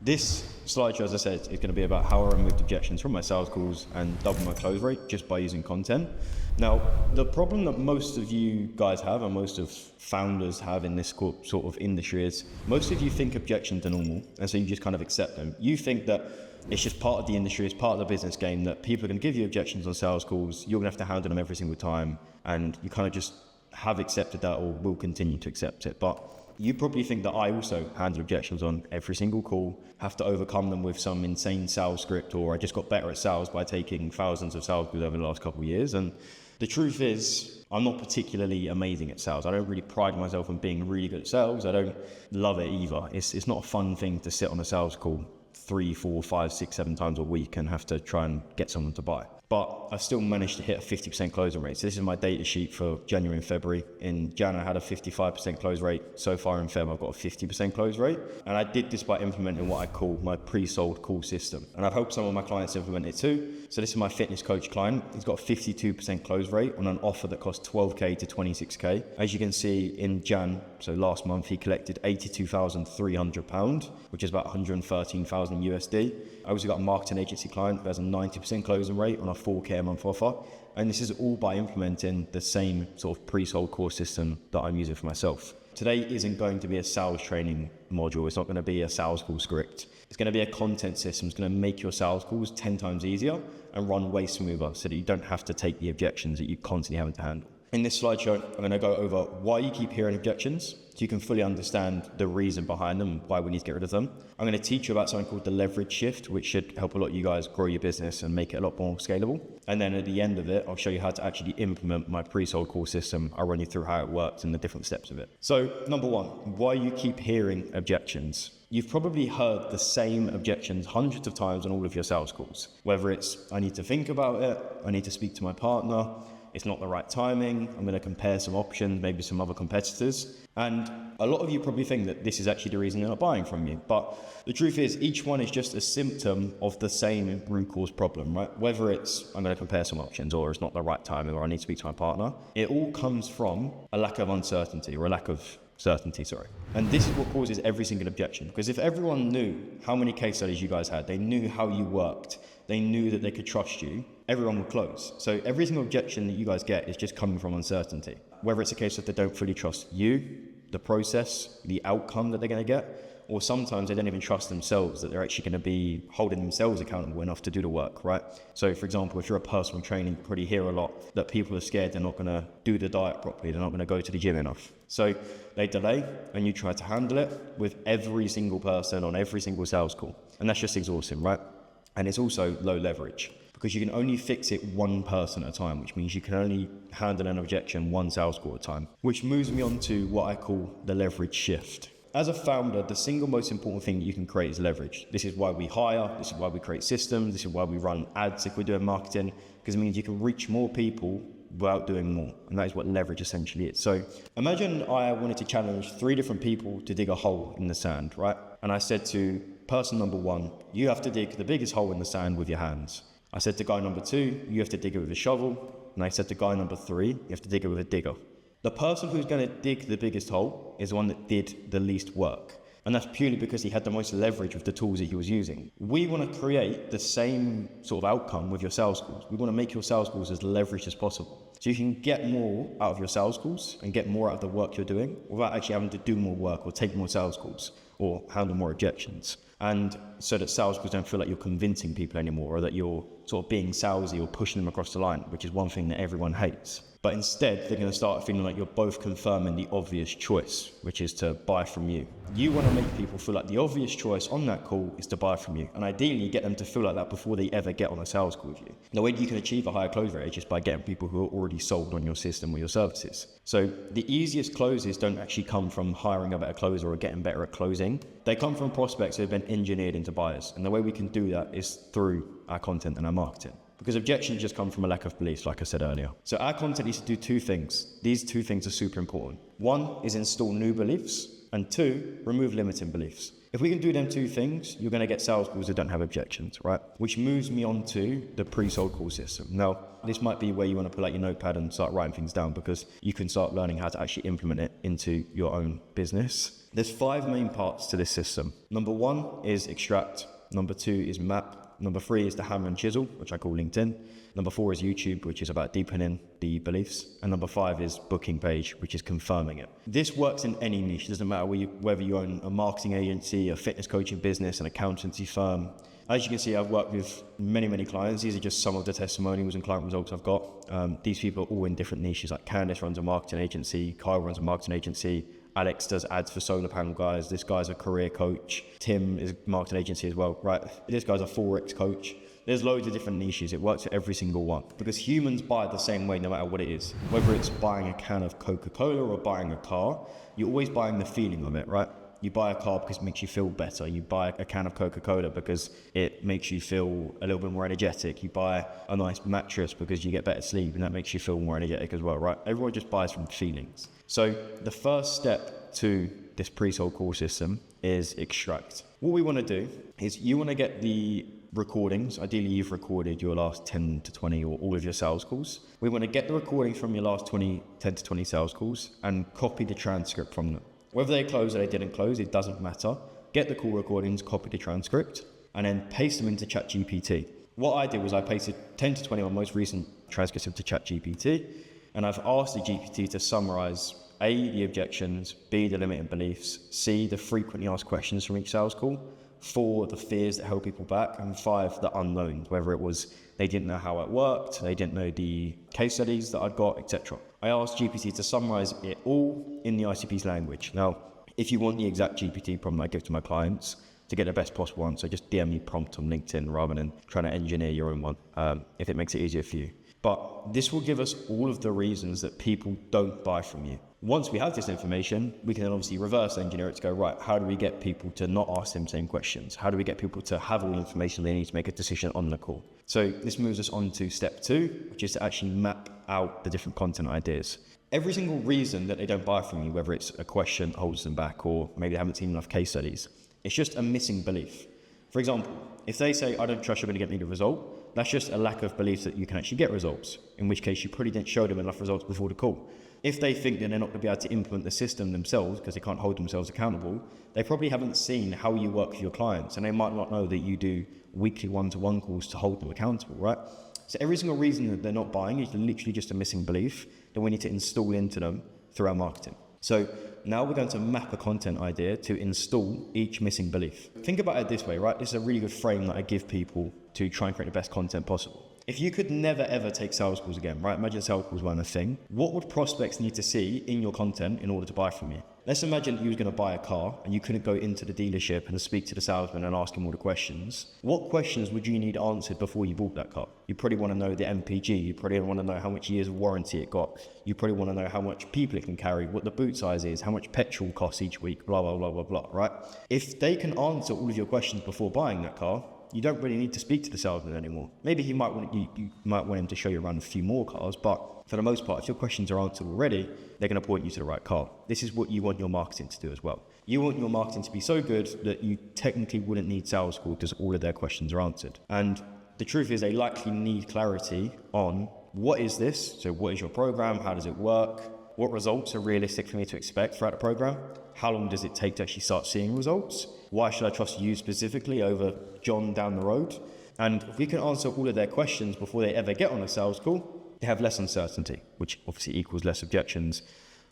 This slideshow, as I said, is going to be about how I removed objections from my sales calls and double my close rate just by using content. Now, the problem that most of you guys have and most of founders have in this sort of industry is most of you think objections are normal, and so you just kind of accept them. You think that it's just part of the industry, it's part of the business game, that people are going to give you objections on sales calls, you're going to have to handle them every single time, and you kind of just have accepted that or will continue to accept it. But you probably think that I also handle objections on every single call, have to overcome them with some insane sales script, or I just got better at sales by taking thousands of sales calls over the last couple of years. And the truth is, I'm not particularly amazing at sales. I don't really pride myself on being really good at sales. I don't love it either. It's not a fun thing to sit on a sales call 3, 4, 5, 6, 7 times a week and have to try and get someone to buy. But I still managed to hit a 50% closing rate. So this is my data sheet for January and February. In January, I had a 55% close rate. So far in Feb, I've got a 50% close rate. And I did this by implementing what I call my pre-sold call system. And I've helped some of my clients implement it too. So this is my fitness coach client. He's got a 52% close rate on an offer that costs 12K to 26K. As you can see in Jan, so last month, he collected £82,300, which is about 113,000 USD. I also got a marketing agency client who has a 90% closing rate on a 4K a month offer. And this is all by implementing the same sort of pre-sold course system that I'm using for myself. Today isn't going to be a sales training module. It's not going to be a sales call script. It's going to be a content system. It's going to make your sales calls 10 times easier and run way smoother so that you don't have to take the objections that you constantly having to handle. In this slideshow, I'm going to go over why you keep hearing objections so you can fully understand the reason behind them and why we need to get rid of them. I'm going to teach you about something called the leverage shift, which should help a lot of you guys grow your business and make it a lot more scalable. And then at the end of it, I'll show you how to actually implement my pre-sold call system. I'll run you through how it works and the different steps of it. So number one, why you keep hearing objections. You've probably heard the same objections hundreds of times on all of your sales calls, whether it's, I need to think about it, I need to speak to my partner, it's not the right timing, I'm going to compare some options, maybe some other competitors. And a lot of you probably think that this is actually the reason they're not buying from you. But the truth is, each one is just a symptom of the same root cause problem, right? Whether it's, I'm going to compare some options, or it's not the right timing, or I need to speak to my partner, it all comes from a lack of uncertainty, or a lack of certainty, sorry. And this is what causes every single objection. Because if everyone knew how many case studies you guys had, they knew how you worked, they knew that they could trust you, everyone would close. So every single objection that you guys get is just coming from uncertainty. Whether it's a case that they don't fully trust you, the process, the outcome that they're going to get, or sometimes they don't even trust themselves that they're actually going to be holding themselves accountable enough to do the work, right? So for example, if you're a personal trainer, you probably hear a lot that people are scared they're not going to do the diet properly, they're not going to go to the gym enough. So they delay, and you try to handle it with every single person on every single sales call. And that's just exhausting, right? And it's also low leverage, because you can only fix it one person at a time, which means you can only handle an objection one sales call at a time, which moves me on to what I call the leverage shift. As a founder, the single most important thing that you can create is leverage. This is why we hire, this is why we create systems, this is why we run ads if we're doing marketing, because it means you can reach more people without doing more. And that is what leverage essentially is. So imagine I wanted to challenge 3 different people to dig a hole in the sand, right? And I said to person number 1, you have to dig the biggest hole in the sand with your hands. I said to guy number 2, you have to dig it with a shovel. And I said to guy number 3, you have to dig it with a digger. The person who's going to dig the biggest hole is the one that did the least work. And that's purely because he had the most leverage with the tools that he was using. We want to create the same sort of outcome with your sales calls. We want to make your sales calls as leveraged as possible. So you can get more out of your sales calls and get more out of the work you're doing without actually having to do more work or take more sales calls or handle more objections. And so that sales calls don't feel like you're convincing people anymore, or that you're sort of being salesy or pushing them across the line, which is one thing that everyone hates. But instead, they're going to start feeling like you're both confirming the obvious choice, which is to buy from you. You want to make people feel like the obvious choice on that call is to buy from you. And ideally, get them to feel like that before they ever get on a sales call with you. The way you can achieve a higher close rate is just by getting people who are already sold on your system or your services. So the easiest closes don't actually come from hiring a better closer or getting better at closing. They come from prospects who have been engineered into buyers. And the way we can do that is through our content and our marketing. Because objections just come from a lack of beliefs, like I said earlier. So our content needs to do 2 things. These 2 things are super important. One is install new beliefs, And 2, remove limiting beliefs. If we can do them 2 things, you're going to get sales calls that don't have objections, right? Which moves me on to the pre-sold call system. Now, this might be where you want to pull out your notepad and start writing things down, because you can start learning how to actually implement it into your own business. There's 5 main parts to this system. Number 1 is extract. Number 2 is map. Number 3 is the hammer and chisel, which I call LinkedIn. Number 4 is YouTube, which is about deepening the beliefs. And number 5 is booking page, which is confirming it. This works in any niche. It doesn't matter whether you own a marketing agency, a fitness coaching business, an accountancy firm. As you can see, I've worked with many clients. These are just some of the testimonials and client results I've got. These people are all in different niches. Like Candice runs a marketing agency, Kyle runs a marketing agency, Alex does ads for solar panel guys. This guy's a career coach. Tim is a marketing agency as well, right? This guy's a Forex coach. There's loads of different niches. It works for every single one, because humans buy the same way no matter what it is. Whether it's buying a can of Coca-Cola or buying a car, you're always buying the feeling of it, right? You buy a car because it makes you feel better. You buy a can of Coca-Cola because it makes you feel a little bit more energetic. You buy a nice mattress because you get better sleep, and that makes you feel more energetic as well, right? Everyone just buys from feelings. So the first step to this pre-sold call system is extract. What we want to do is you want to get the recordings. Ideally, you've recorded your last 10 to 20 or all of your sales calls. We want to get the recordings from your last 10 to 20 sales calls and copy the transcript from them. Whether they close or they didn't close, it doesn't matter. Get the call recordings, copy the transcript, and then paste them into ChatGPT. What I did was I pasted 10 to 20 of my most recent transcripts into ChatGPT, and I've asked the GPT to summarize A, the objections, B, the limiting beliefs, C, the frequently asked questions from each sales call, 4, the fears that hold people back, and 5, the unknowns, whether it was they didn't know how it worked, they didn't know the case studies that I'd got, etc. I asked GPT to summarize it all in the ICP's language. Now, if you want the exact GPT prompt I give to my clients to get the best possible answer, just DM me prompt on LinkedIn rather than trying to engineer your own one, if it makes it easier for you. But this will give us all of the reasons that people don't buy from you. Once we have this information, we can then obviously reverse engineer it to go, right, how do we get people to not ask them same questions? How do we get people to have all the information they need to make a decision on the call? So this moves us on to step 2, which is to actually map out the different content ideas. Every single reason that they don't buy from you, whether it's a question that holds them back or maybe they haven't seen enough case studies, it's just a missing belief. For example, if they say, I don't trust you're going to get me the result, that's just a lack of belief that you can actually get results, in which case you probably didn't show them enough results before the call. If they think that they're not going to be able to implement the system themselves because they can't hold themselves accountable, they probably haven't seen how you work with your clients, and they might not know that you do weekly one-to-one calls to hold them accountable, right? So every single reason that they're not buying is literally just a missing belief that we need to install into them through our marketing. So now we're going to map a content idea to install each missing belief. Think about it this way, right? This is a really good frame that I give people to try and create the best content possible. If you could never ever take sales calls again, right? Imagine sales calls weren't a thing. What would prospects need to see in your content in order to buy from you? Let's imagine you were going to buy a car and you couldn't go into the dealership and speak to the salesman and ask him all the questions. What questions would you need answered before you bought that car? You probably want to know the MPG. You probably want to know how much years of warranty it got. You probably want to know how much people it can carry, what the boot size is, how much petrol costs each week, blah, blah, blah, blah, blah, right? If they can answer all of your questions before buying that car, you don't really need to speak to the salesman anymore. Maybe he might want you might want him to show you around a few more cars, but for the most part, if your questions are answered already, they're going to point you to the right car. This is what you want your marketing to do as well. You want your marketing to be so good that you technically wouldn't need sales calls because all of their questions are answered. And the truth is they likely need clarity on what is this? So what is your program? How does it work? What results are realistic for me to expect throughout the program? How long does it take to actually start seeing results? Why should I trust you specifically over John down the road? And if we can answer all of their questions before they ever get on a sales call, they have less uncertainty, which obviously equals less objections,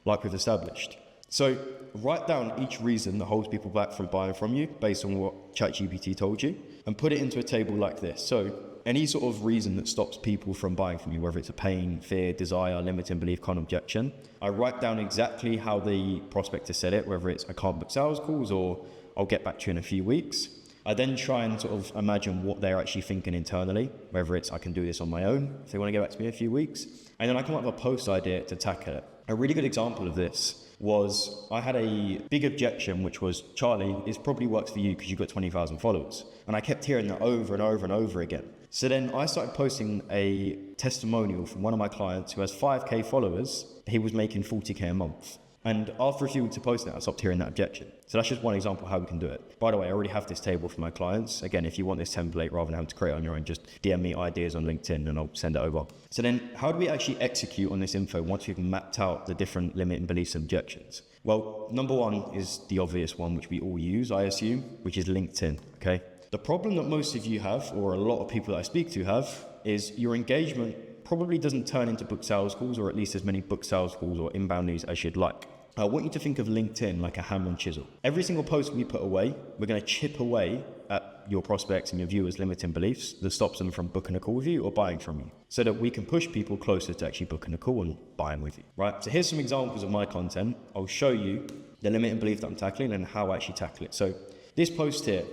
like we've established. So write down each reason that holds people back from buying from you based on what ChatGPT told you, and put it into a table like this. So any sort of reason that stops people from buying from you, whether it's a pain, fear, desire, limiting belief, con, objection, I write down exactly how the prospector said it, whether it's I can't book sales calls or I'll get back to you in a few weeks. I then try and sort of imagine what they're actually thinking internally, whether it's I can do this on my own, if they want to get back to me in a few weeks. And then I come up with a post idea to tackle it. A really good example of this was I had a big objection, which was, Charlie, this probably works for you because you've got 20,000 followers. And I kept hearing that over and over and over again. So then I started posting a testimonial from one of my clients who has 5K followers. He was making 40K a month. And after a few weeks of posting it, I stopped hearing that objection. So that's just one example of how we can do it. By the way, I already have this table for my clients. Again, if you want this template rather than having to create it on your own, just DM me ideas on LinkedIn and I'll send it over. So then how do we actually execute on this info once we've mapped out the different limiting beliefs and objections? Well, number one is the obvious one, which we all use, I assume, which is LinkedIn, okay? The problem that most of you have, or a lot of people that I speak to have, is your engagement probably doesn't turn into book sales calls, or at least as many book sales calls or inbound news as you'd like. I want you to think of LinkedIn like a hammer and chisel. Every single post we put away, we're going to chip away at your prospects and your viewers' limiting beliefs that stops them from booking a call with you or buying from you, so that we can push people closer to actually booking a call and buying with you, right? So here's some examples of my content. I'll show you the limiting belief that I'm tackling and how I actually tackle it. So this post here,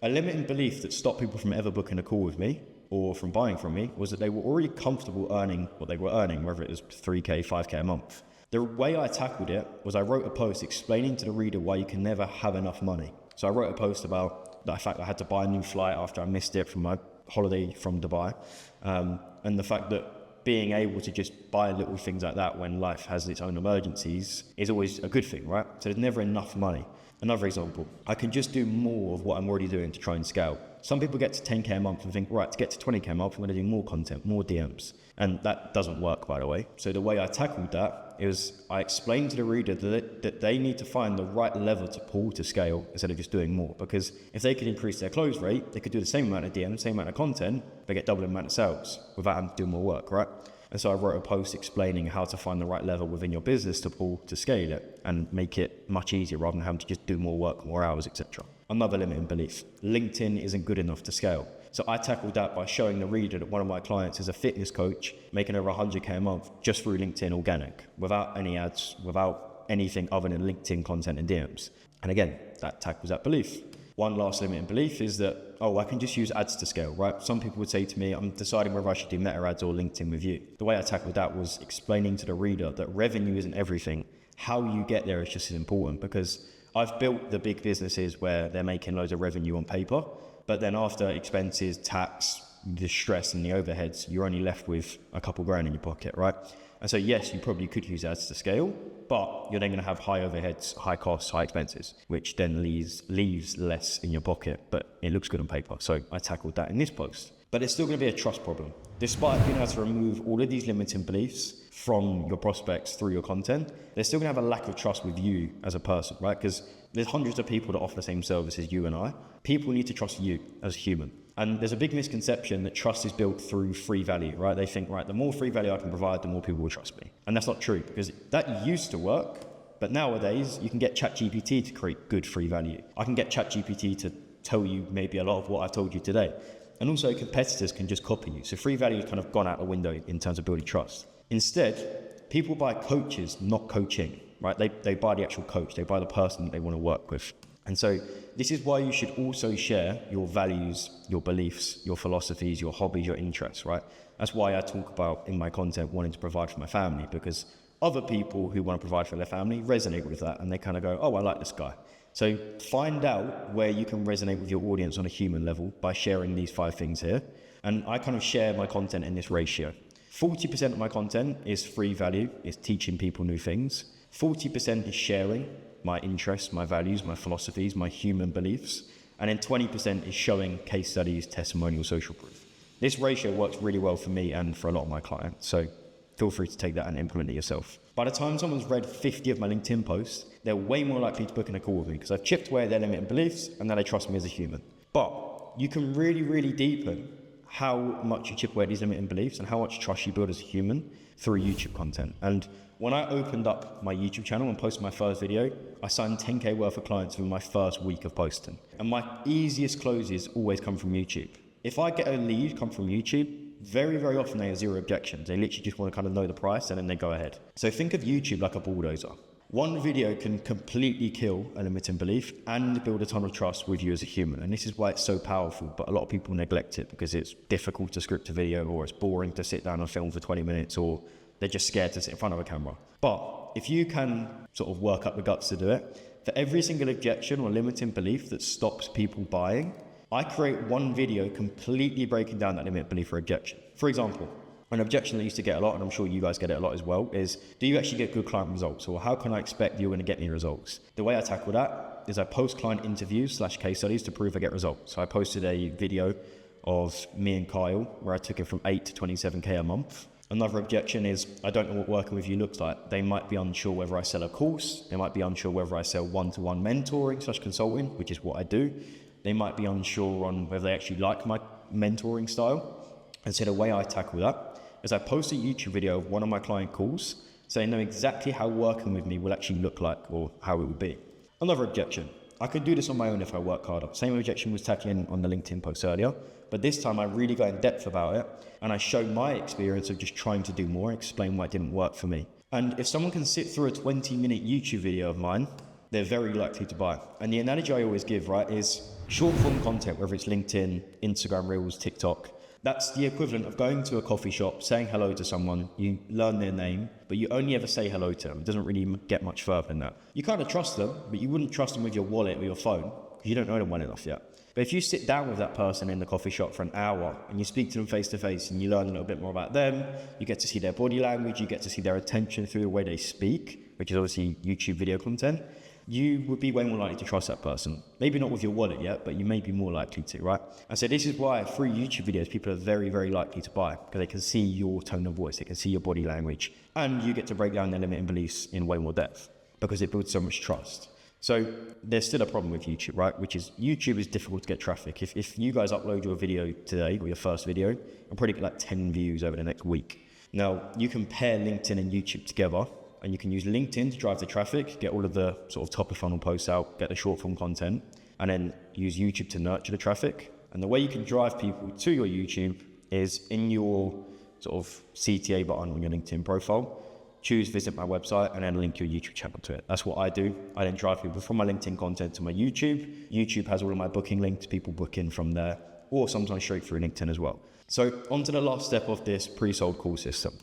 a limiting belief that stopped people from ever booking a call with me or from buying from me was that they were already comfortable earning what they were earning, whether it was 3K, 5K a month. The way I tackled it was I wrote a post explaining to the reader why you can never have enough money. So I wrote a post about the fact that I had to buy a new flight after I missed it from my holiday from Dubai, and the fact that being able to just buy little things like that when life has its own emergencies is always a good thing, right? So there's never enough money. Another example, I can just do more of what I'm already doing to try and scale. Some people get to 10K a month and think, right, to get to 20K a month, I'm going to do more content, more DMs. And that doesn't work, by the way. So the way I tackled that is I explained to the reader that they need to find the right level to pull to scale instead of just doing more. Because if they could increase their close rate, they could do the same amount of DMs, same amount of content, but get double the amount of sales without having to do more work, right? And so I wrote a post explaining how to find the right level within your business to pull to scale it and make it much easier rather than having to just do more work, more hours, etc. Another limiting belief, LinkedIn isn't good enough to scale. So I tackled that by showing the reader that one of my clients is a fitness coach making over 100K a month just through LinkedIn organic, without any ads, without anything other than LinkedIn content and DMs. And again, that tackles that belief. One last limiting belief is that, I can just use ads to scale, right? Some people would say to me, I'm deciding whether I should do meta ads or LinkedIn with you. The way I tackled that was explaining to the reader that revenue isn't everything. How you get there is just as important, because I've built the big businesses where they're making loads of revenue on paper, but then after expenses, tax, the stress and the overheads, you're only left with a couple grand in your pocket, right? And so yes, you probably could use ads to scale, but you're then going to have high overheads, high costs, high expenses, which then leaves less in your pocket, but it looks good on paper. So I tackled that in this post. But it's still going to be a trust problem. Despite being able to remove all of these limiting beliefs from your prospects through your content, they're still going to have a lack of trust with you as a person, right? Because there's hundreds of people that offer the same service as you and I. People need to trust you as a human. And there's a big misconception that trust is built through free value, right? They think, right, the more free value I can provide, the more people will trust me. And that's not true, because that used to work, but nowadays you can get ChatGPT to create good free value. I can get ChatGPT to tell you maybe a lot of what I've told you today. And also competitors can just copy you. So free value has kind of gone out the window in terms of building trust. Instead, people buy coaches, not coaching, right? They buy the actual coach, they buy the person that they want to work with. And so this is why you should also share your values, your beliefs, your philosophies, your hobbies, your interests, right? That's why I talk about in my content wanting to provide for my family, because other people who want to provide for their family resonate with that and they kind of go, I like this guy. So find out where you can resonate with your audience on a human level by sharing these 5 things here. And I kind of share my content in this ratio. 40% of my content is free value, is teaching people new things. 40% is sharing my interests, my values, my philosophies, my human beliefs. And then 20% is showing case studies, testimonial, social proof. This ratio works really well for me and for a lot of my clients. So feel free to take that and implement it yourself. By the time someone's read 50 of my LinkedIn posts, they're way more likely to book in a call with me because I've chipped away at their limiting beliefs and now they trust me as a human. But you can really, really deepen how much you chip away at these limiting beliefs and how much trust you build as a human through YouTube content. And when I opened up my YouTube channel and posted my first video, I signed 10K worth of clients within my first week of posting. And my easiest closes always come from YouTube. If I get a lead come from YouTube, very, very often they have zero objections. They literally just want to kind of know the price and then they go ahead. So think of YouTube like a bulldozer. One video can completely kill a limiting belief and build a ton of trust with you as a human. And this is why it's so powerful, but a lot of people neglect it because it's difficult to script a video, or it's boring to sit down and film for 20 minutes, or they're just scared to sit in front of a camera. But if you can sort of work up the guts to do it, for every single objection or limiting belief that stops people buying, I create one video completely breaking down that limit belief or objection. For example, An objection that I used to get a lot, and I'm sure you guys get it a lot as well, is do you actually get good client results, or how can I expect you're going to get any results? The way I tackle that is I post client interviews / case studies to prove I get results. So I posted a video of me and Kyle where I took it from 8 to 27k a month. Another objection is I don't know what working with you looks like. They might be unsure whether I sell a course. They might be unsure whether I sell one-to-one mentoring / consulting, which is what I do. They might be unsure on whether they actually like my mentoring style. And so the way I tackle that is I post a YouTube video of one of my client calls so they know exactly how working with me will actually look like or how it would be. Another objection. I could do this on my own if I work harder. Same objection was tackling on the LinkedIn post earlier, but this time I really got in depth about it and I showed my experience of just trying to do more and explain why it didn't work for me. And if someone can sit through a 20-minute YouTube video of mine, they're very likely to buy. And the analogy I always give, right, is short form content, whether it's LinkedIn, Instagram Reels, TikTok. That's the equivalent of going to a coffee shop, saying hello to someone, you learn their name, but you only ever say hello to them. It doesn't really get much further than that. You kind of trust them, but you wouldn't trust them with your wallet or your phone because you don't know them well enough yet. But if you sit down with that person in the coffee shop for an hour and you speak to them face to face and you learn a little bit more about them, you get to see their body language, you get to see their attention through the way they speak, which is obviously YouTube video content, you would be way more likely to trust that person. Maybe not with your wallet yet, but you may be more likely to, right? And so this is why through YouTube videos, people are very, very likely to buy because they can see your tone of voice, they can see your body language, and you get to break down their limiting beliefs in way more depth because it builds so much trust. So there's still a problem with YouTube, right? Which is YouTube is difficult to get traffic. If you guys upload your video today or your first video, you'll probably get like 10 views over the next week. Now you can pair LinkedIn and YouTube together, and you can use LinkedIn to drive the traffic, get all of the sort of top of funnel posts out, get the short form content, and then use YouTube to nurture the traffic. And the way you can drive people to your YouTube is in your sort of CTA button on your LinkedIn profile, choose visit my website and then link your YouTube channel to it. That's what I do. I then drive people from my LinkedIn content to my YouTube. YouTube has all of my booking links, people book in from there, or sometimes straight through LinkedIn as well. So on to the last step of this pre-sold call system.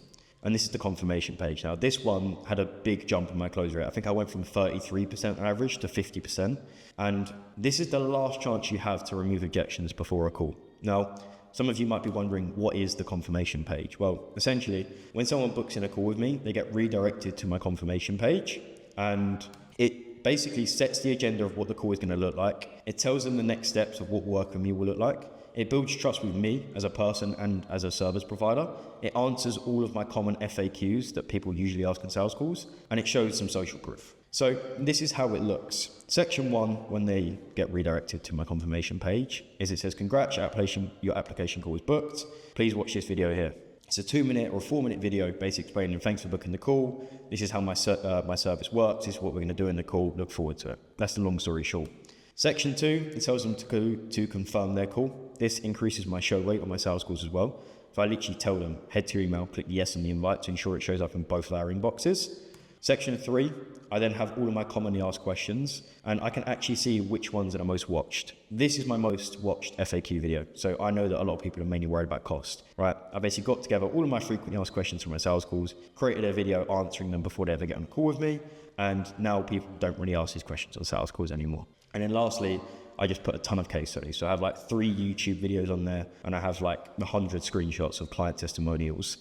And this is the confirmation page. Now, this one had a big jump in my close rate. I think I went from 33% on average to 50%. And this is the last chance you have to remove objections before a call. Now, some of you might be wondering, what is the confirmation page? Well, essentially, when someone books in a call with me, they get redirected to my confirmation page. And it basically sets the agenda of what the call is going to look like. It tells them the next steps of what work with me will look like. It builds trust with me as a person and as a service provider. It answers all of my common FAQs that people usually ask in sales calls, and it shows some social proof. So this is how it looks. Section 1, when they get redirected to my confirmation page, is it says, congrats, your application call is booked. Please watch this video here. It's a 2-minute or a 4-minute video basically explaining thanks for booking the call. This is how my service works. This is what we're going to do in the call. Look forward to it. That's the long story short. Section 2, it tells them to confirm their call. This increases my show rate on my sales calls as well. If I literally tell them, head to your email, click yes on the invite to ensure it shows up in both of our inboxes. Section 3, I then have all of my commonly asked questions, and I can actually see which ones are the most watched. This is my most watched FAQ video, so I know that a lot of people are mainly worried about cost, right? I basically got together all of my frequently asked questions from my sales calls, created a video answering them before they ever get on a call with me, and now people don't really ask these questions on sales calls anymore. And then lastly, I just put a ton of case studies. So I have like 3 YouTube videos on there, and I have like 100 screenshots of client testimonials,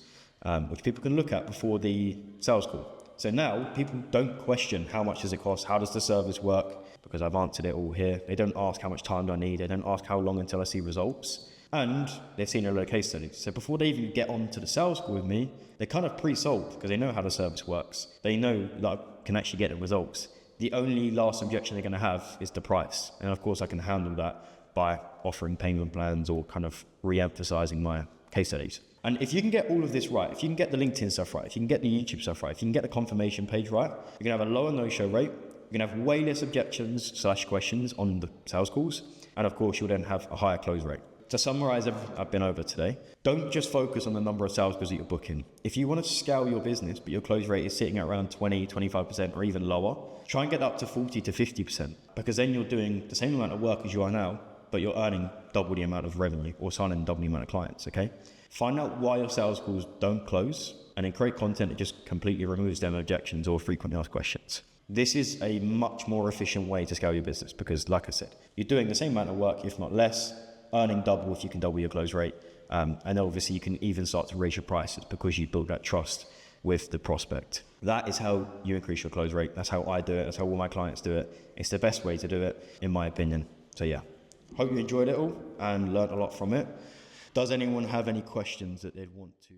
which people can look at before the sales call. So now people don't question how much does it cost, how does the service work, because I've answered it all here. They don't ask how much time do I need, they don't ask how long until I see results, and they've seen a lot of case studies. So before they even get on to the sales call with me, they're kind of pre-sold because they know how the service works. They know that I can actually get the results. The only last objection they're going to have is the price. And of course I can handle that by offering payment plans or kind of re-emphasizing my case studies. And if you can get all of this right, if you can get the LinkedIn stuff right, if you can get the YouTube stuff right, if you can get the confirmation page right, you're going to have a lower no-show rate, you're going to have way less objections / questions on the sales calls, and of course you'll then have a higher close rate. To summarize everything I've been over today, don't just focus on the number of sales calls that you're booking. If you want to scale your business, but your close rate is sitting at around 20, 25% or even lower, try and get up to 40 to 50%, because then you're doing the same amount of work as you are now, but you're earning double the amount of revenue or signing double the amount of clients, okay? Find out why your sales calls don't close, and then create content that just completely removes them objections or frequently asked questions. This is a much more efficient way to scale your business because, like I said, you're doing the same amount of work, if not less, earning double if you can double your close rate, And obviously you can even start to raise your prices because you build that trust with the prospect. That is how you increase your close rate. That's how I do it. That's how all my clients do it. It's the best way to do it, in my opinion. So yeah, hope you enjoyed it all and learned a lot from it. Does anyone have any questions that they'd want to